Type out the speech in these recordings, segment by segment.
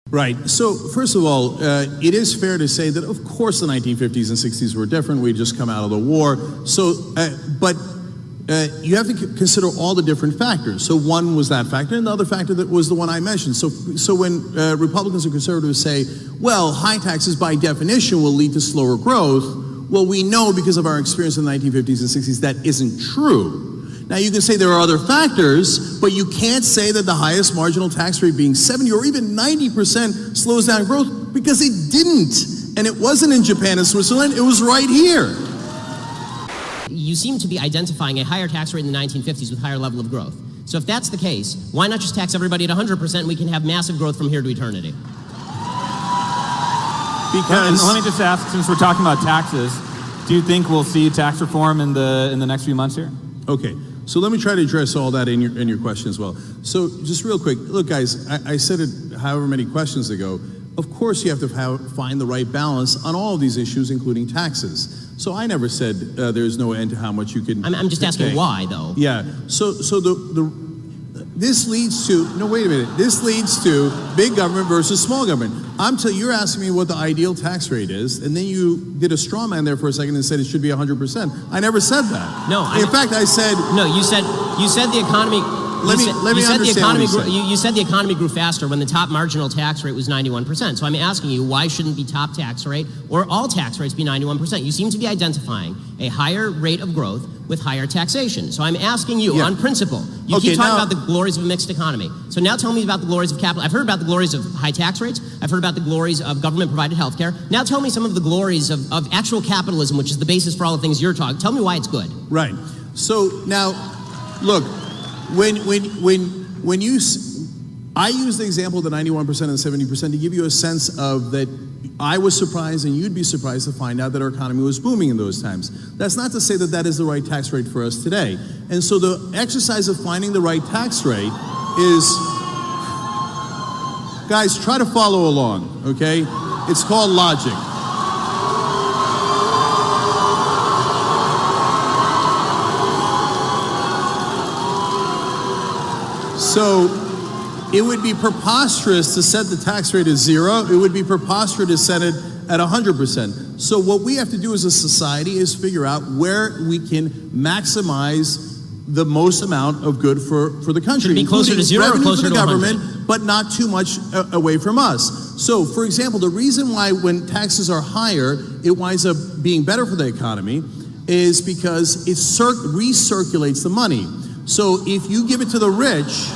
Right. So, first of all, it is fair to say that, of course, the 1950s and 60s were different. We'd just come out of the war. So, but you have to consider all the different factors. So one was that factor, and the other factor that was the one I mentioned. So when Republicans and conservatives say, well, high taxes by definition will lead to slower growth, well, we know because of our experience in the 1950s and 60s that isn't true. Now, you can say there are other factors, but you can't say that the highest marginal tax rate being 70 or even 90% slows down growth, because it didn't. And it wasn't in Japan and Switzerland, it was right here. You seem to be identifying a higher tax rate in the 1950s with higher level of growth. So if that's the case, why not just tax everybody at 100% and we can have massive growth from here to eternity? Because let me just ask, since we're talking about taxes, do you think we'll see tax reform in the next few months here? Okay, so let me try to address all that in your question as well. So just real quick, look guys, I said it however many questions ago, of course you have to find the right balance on all of these issues, including taxes. So I never said there's no end to how much you can I'm just asking pay. why, though. Yeah, so this leads to, no wait a minute, this leads to big government versus small government. You're asking me what the ideal tax rate is, and then you did a straw man there for a second and said it should be 100%. I never said that. No. In fact, I said... No, you said the economy... Let me understand what you said the economy grew faster when the top marginal tax rate was 91%. So I'm asking you, why shouldn't the top tax rate or all tax rates be 91%? You seem to be identifying a higher rate of growth with higher taxation. So I'm asking you, on principle, you keep talking about the glories of a mixed economy. So now tell me about the glories of capital. I've heard about the glories of high tax rates. I've heard about the glories of government-provided health care. Now tell me some of the glories of actual capitalism, which is the basis for all the things you're talking. Tell me why it's good. Right. So now, look, I use the example of the 91% and 70% to give you a sense of that I was surprised and you'd be surprised to find out that our economy was booming in those times. That's not to say that that is the right tax rate for us today. And so the exercise of finding the right tax rate is, guys, try to follow along, okay? It's called logic. So it would be preposterous to set the tax rate at 0. It would be preposterous to set it at 100%. So what we have to do as a society is figure out where we can maximize the most amount of good for the country. Should it be closer to 0 or closer for the to government, 100? but not too much away from us. So, for example, the reason why when taxes are higher, it winds up being better for the economy is because it recirculates the money. So if you give it to the rich,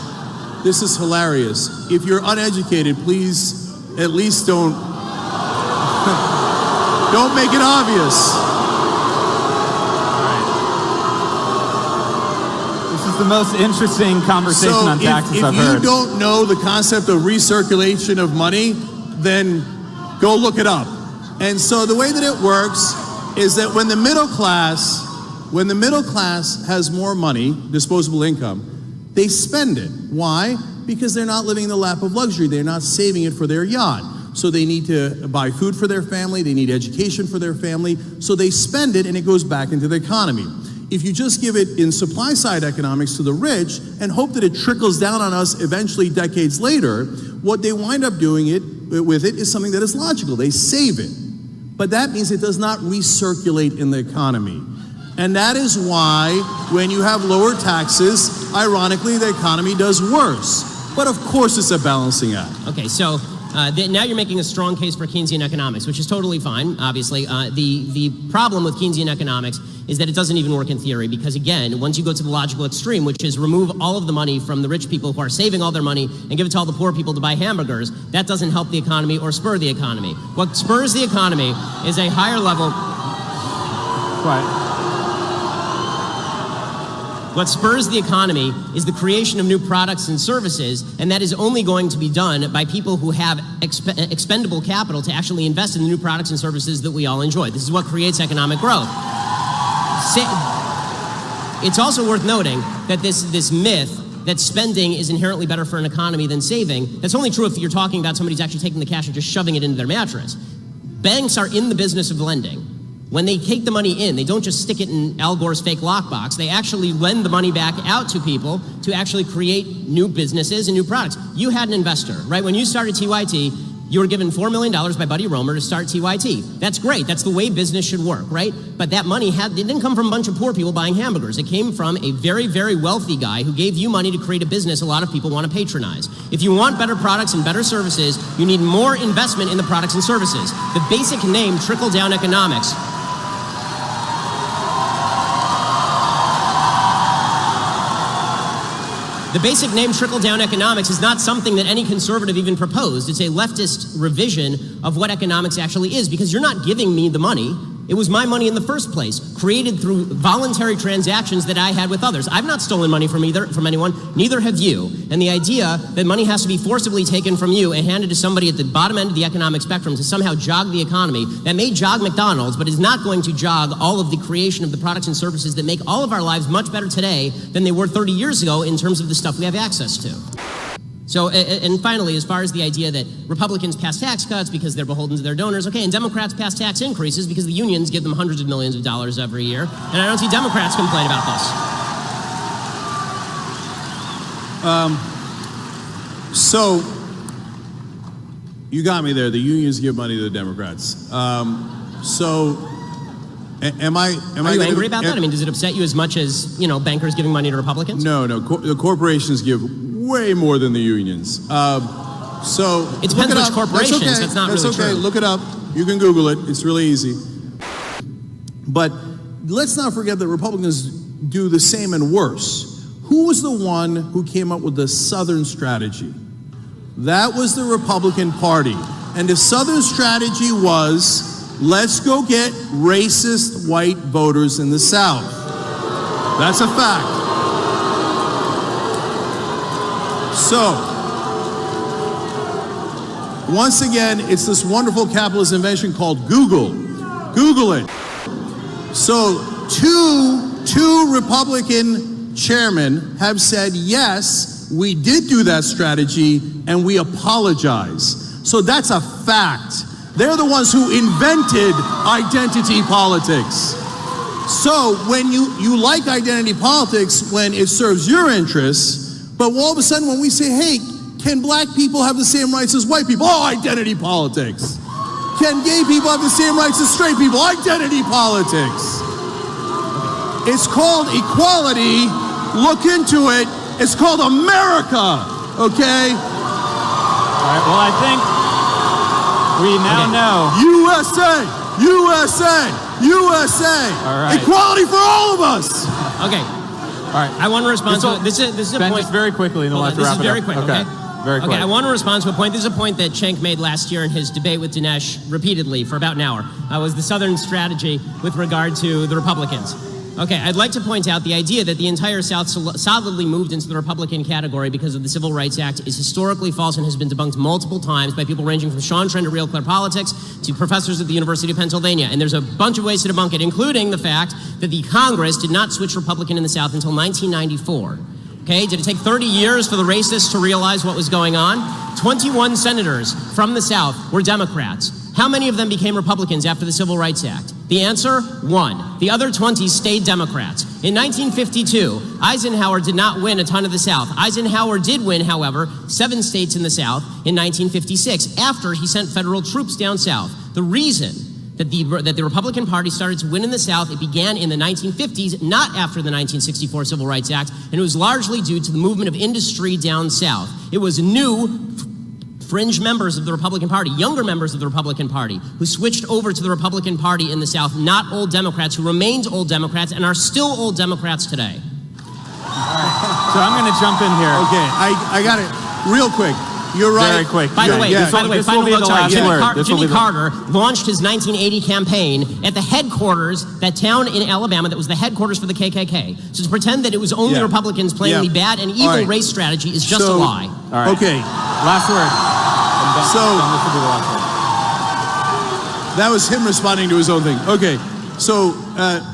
this is hilarious. If you're uneducated, please at least don't make it obvious. This is the most interesting conversation on taxes I've heard. If you don't know the concept of recirculation of money, then go look it up. And so the way that it works is that when the middle class has more money, disposable income, they spend it. Why? Because they're not living in the lap of luxury. They're not saving it for their yacht. So they need to buy food for their family. They need education for their family. So they spend it and it goes back into the economy. If you just give it in supply side economics to the rich and hope that it trickles down on us eventually decades later, what they wind up doing with it is something that is logical. They save it. But that means it does not recirculate in the economy. And that is why when you have lower taxes, ironically, the economy does worse. But of course it's a balancing act. Okay, so now you're making a strong case for Keynesian economics, which is totally fine, obviously. The problem with Keynesian economics is that it doesn't even work in theory because, again, once you go to the logical extreme, which is remove all of the money from the rich people who are saving all their money and give it to all the poor people to buy hamburgers, that doesn't help the economy or spur the economy. What spurs the economy is a higher level... Right. What spurs the economy is the creation of new products and services, and that is only going to be done by people who have expendable capital to actually invest in the new products and services that we all enjoy. This is what creates economic growth. It's also worth noting that this myth that spending is inherently better for an economy than saving, that's only true if you're talking about somebody who's actually taking the cash and just shoving it into their mattress. Banks are in the business of lending. when they take the money in, they don't just stick it in Al Gore's fake lockbox. They actually lend the money back out to people to actually create new businesses and new products. You had an investor, right? When you started TYT, you were given $4 million by Buddy Roemer to start TYT. That's great. That's the way business should work, right? But that money it didn't come from a bunch of poor people buying hamburgers. It came from a very, very wealthy guy who gave you money to create a business a lot of people want to patronize. If you want better products and better services, you need more investment in the products and services. The basic name, trickle-down economics. The basic name trickle-down economics is not something that any conservative even proposed. It's a leftist revision of what economics actually is, because you're not giving me the money. It was my money in the first place, created through voluntary transactions that I had with others. I've not stolen money from anyone, neither have you. And the idea that money has to be forcibly taken from you and handed to somebody at the bottom end of the economic spectrum to somehow jog the economy, that may jog McDonald's, but is not going to jog all of the creation of the products and services that make all of our lives much better today than they were 30 years ago in terms of the stuff we have access to. So, and finally, as far as the idea that Republicans pass tax cuts because they're beholden to their donors, okay, and Democrats pass tax increases because the unions give them hundreds of millions of dollars every year, and I don't see Democrats complain about this. So, you got me there. The unions give money to the Democrats. So, am I Are you angry about that? I mean, does it upset you as much as, bankers giving money to Republicans? No. The corporations give way more than the unions. So it depends which corporations. That's not really true. Look it up. You can Google it. It's really easy. But let's not forget that Republicans do the same and worse. Who was the one who came up with the Southern strategy? That was the Republican Party. And the Southern strategy was, let's go get racist white voters in the South. That's a fact. So, once again, it's this wonderful capitalist invention called Google. Google it. So, two Republican chairmen have said, yes, we did do that strategy, and we apologize. So that's a fact. They're the ones who invented identity politics. So when you like identity politics when it serves your interests, but all of a sudden when we say, hey, can black people have the same rights as white people? Oh, identity politics. Can gay people have the same rights as straight people? Identity politics. It's called equality. Look into it. It's called America, okay? All right, well, I think we now know. USA, USA, USA. All right. Equality for all of us. Okay. All right. I want to respond to this is a Ben, point. just very quickly, and then we'll have to wrap it up. This is very quick, okay? Very quick. Okay, I want to respond to a point. This is a point that Cenk made last year in his debate with Dinesh repeatedly for about an hour. Was the Southern strategy with regard to the Republicans. Okay, I'd like to point out the idea that the entire South solidly moved into the Republican category because of the Civil Rights Act is historically false and has been debunked multiple times by people ranging from Sean Trent at Real Clear Politics to professors at the University of Pennsylvania. And there's a bunch of ways to debunk it, including the fact that the Congress did not switch Republican in the South until 1994. Okay, did it take 30 years for the racists to realize what was going on? 21 senators from the South were Democrats. How many of them became Republicans after the Civil Rights Act? The answer, 1. The other 20 stayed Democrats. In 1952, Eisenhower did not win a ton of the South. Eisenhower did win, however, 7 states in the South in 1956, after he sent federal troops down south. The reason that the Republican Party started to win in the South, it began in the 1950s, not after the 1964 Civil Rights Act, and it was largely due to the movement of industry down south. It was new fringe members of the Republican Party, younger members of the Republican Party, who switched over to the Republican Party in the South, not old Democrats, who remained old Democrats and are still old Democrats today. All right. So I'm going to jump in here. Okay, I got it real quick. You're right. Very quick. By the way, final note, Jimmy word. Carter launched his 1980 campaign at the headquarters, that town in Alabama that was the headquarters for the KKK. So to pretend that it was only Republicans playing the bad and evil race strategy is just a lie. All right. Okay. Last word. So that was him responding to his own thing. Okay. So,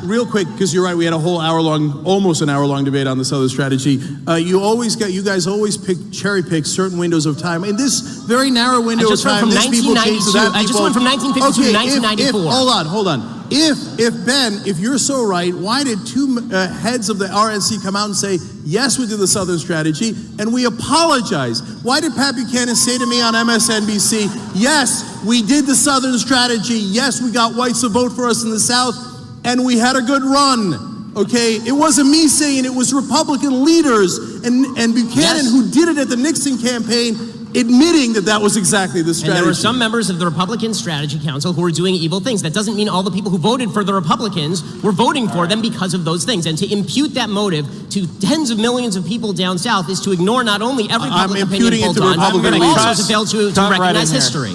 real quick, because you're right, we had a whole almost an hour-long debate on the Southern strategy. You guys always cherry pick certain windows of time. In this very narrow window of time, this people change to that. I just went from 1952 to 1994. Hold on. if you're so right, why did two heads of the RNC come out and say, yes, we did the Southern strategy, and we apologize? Why did Pat Buchanan say to me on MSNBC, yes, we did the Southern strategy, yes, we got whites to vote for us in the South, and we had a good run, okay? It wasn't me saying it, was Republican leaders and Buchanan who did it at the Nixon campaign, admitting that that was exactly the strategy. And there were some members of the Republican Strategy Council who were doing evil things. That doesn't mean all the people who voted for the Republicans were voting for them because of those things. And to impute that motive to tens of millions of people down south is to ignore not only every public opinion poll done, but also to fail to recognize history.